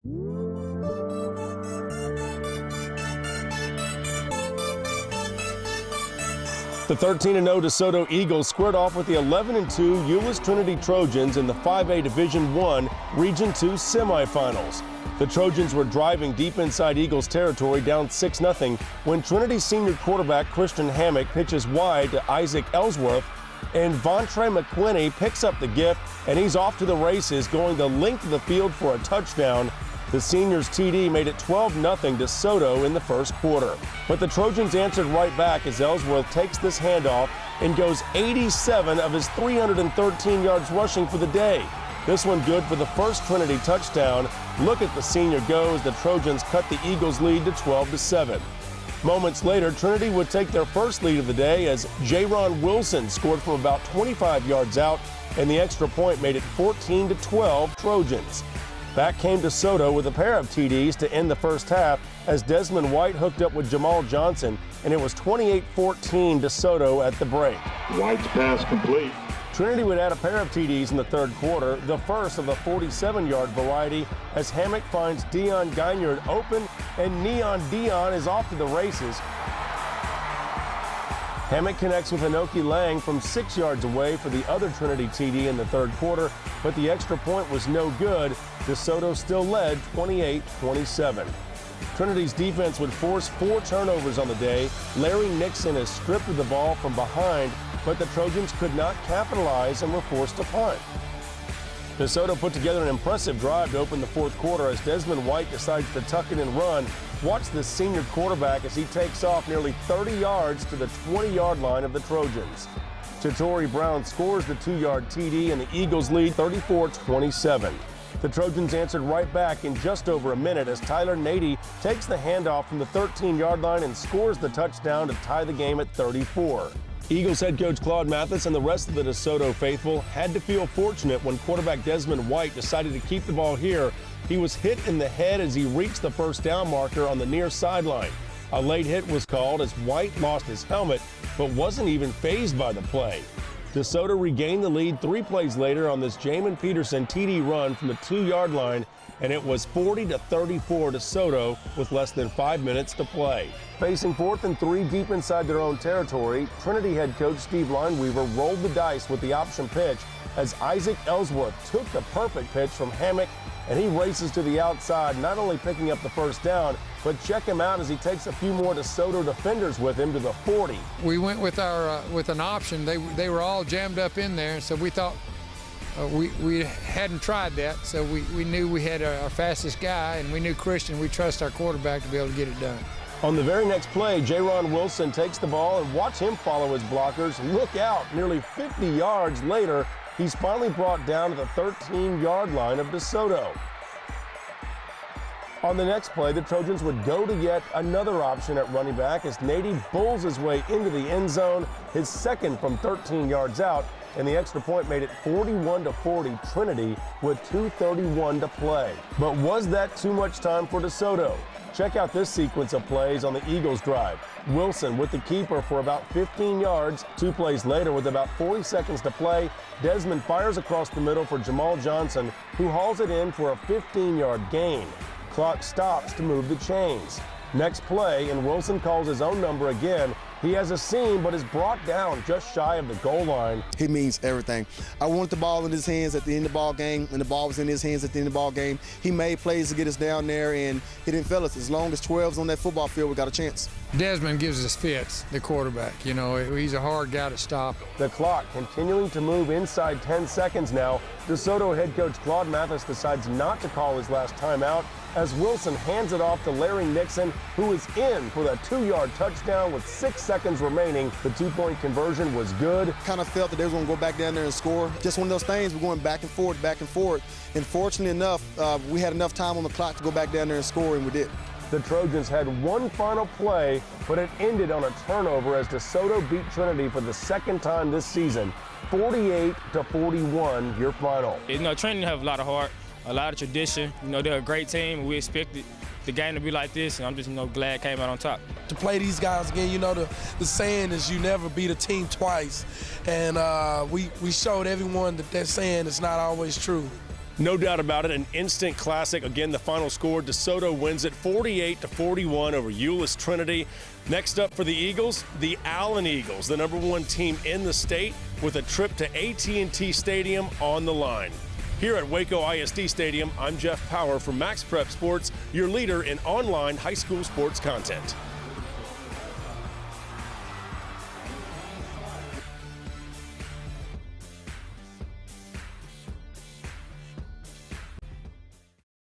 The 13-0 Desoto Eagles squared off with the 11-2 Euless Trinity Trojans in the 5A Division I Region 2 semifinals. The Trojans were driving deep inside Eagles territory down 6-0 when Trinity senior quarterback Christian Hammock pitches wide to Isaac Ellsworth, and Vontre McQuinney picks up the gift, and he's off to the races, going the length of the field for a touchdown. The seniors' TD made it 12-0 Desoto in the first quarter. But the Trojans answered right back as Ellsworth takes this handoff and goes 87 of his 313 yards rushing for the day. This one good for the first Trinity touchdown. Look at the senior go as the Trojans cut the Eagles' lead to 12-7. Moments later, Trinity would take their first lead of the day as Jaron Wilson scored from about 25 yards out, and the extra point made it 14-12 Trojans. Back came Desoto with a pair of TDs to end the first half as Desmond White hooked up with Jamal Johnson, and it was 28-14 Desoto at the break. White's pass complete. Trinity would add a pair of TDs in the third quarter, the first of the 47-yard variety, as Hammock finds Dion Gaignard open, and Neon Dion is off to the races. Hammock connects with Anoki Lang from 6 yards away for the other Trinity TD in the third quarter, but the extra point was no good. Desoto still led 28-27. Trinity's defense would force 4 turnovers on the day. Larry Nixon is stripped of the ball from behind, but the Trojans could not capitalize and were forced to punt. Desoto put together an impressive drive to open the fourth quarter as Desmond White decides to tuck it and run. Watch this senior quarterback as he takes off nearly 30 yards to the 20-yard line of the Trojans. Tatori Brown scores the 2-yard TD and the Eagles lead 34-27. The Trojans answered right back in just over a minute as Tyler Nady takes the handoff from the 13-yard line and scores the touchdown to tie the game at 34. Eagles head coach Claude Mathis and the rest of the Desoto faithful had to feel fortunate when quarterback Desmond White decided to keep the ball here. He was hit in the head as he reached the first down marker on the near sideline. A late hit was called as White lost his helmet, but wasn't even fazed by the play. Desoto regained the lead 3 plays later on this Jamin Peterson TD run from the 2-yard line, and it was 40-34 Desoto with less than 5 minutes to play. Facing 4th and 3 deep inside their own territory, Trinity head coach Steve Lineweaver rolled the dice with the option pitch as Isaac Ellsworth took the perfect pitch from Hammock, and he races to the outside, not only picking up the first down, but check him out as he takes a few more Desoto defenders with him to the 40. We went with an option. They were all jammed up in there, so we thought we hadn't tried that, so we knew we had our fastest guy, and we knew Christian. We trust our quarterback to be able to get it done. On the very next play, Jaron Wilson takes the ball, and watch him follow his blockers. Look out, nearly 50 yards later, he's finally brought down to the 13-yard line of Desoto. On the next play, the Trojans would go to yet another option at running back as Nady bulls his way into the end zone, his second from 13 yards out, and the extra point made it 41-40 Trinity with 2:31 to play. But was that too much time for Desoto? Check out this sequence of plays on the Eagles drive. Wilson with the keeper for about 15 yards. 2 plays later with about 40 seconds to play, Desmond fires across the middle for Jamal Johnson, who hauls it in for a 15-yard gain. Clock stops to move the chains. Next play, and Wilson calls his own number again. He has a seam, but is brought down just shy of the goal line. He means everything. I wanted the ball in his hands at the end of the ball game, and the ball was in his hands at the end of the ball game. He made plays to get us down there, and he didn't fail us. As long as 12's on that football field, we got a chance. Desmond gives us fits, the quarterback. You know, he's a hard guy to stop. The clock continuing to move inside 10 seconds now. Desoto head coach Claude Mathis decides not to call his last timeout as Wilson hands it off to Larry Nixon, who is in for the 2-yard touchdown with 6 seconds remaining. The 2-point conversion was good. Kind of felt that they were going to go back down there and score. Just one of those things, we're going back and forth, back and forth. And fortunately enough, we had enough time on the clock to go back down there and score, and we did. The Trojans had one final play, but it ended on a turnover as Desoto beat Trinity for the second time this season. 48-41, your final. You know, Trinity have a lot of heart, a lot of tradition. You know, they're a great team, and we expected the game to be like this, and I'm just, glad it came out on top. To play these guys again, the saying is you never beat a team twice, and we showed everyone that saying is not always true. No doubt about it, an instant classic. Again, the final score, DeSoto wins it 48-41 over Euless Trinity. Next up for the Eagles, the Allen Eagles, the #1 team in the state, with a trip to AT&T Stadium on the line. Here at Waco ISD Stadium, I'm Jeff Power for Max Prep Sports, your leader in online high school sports content.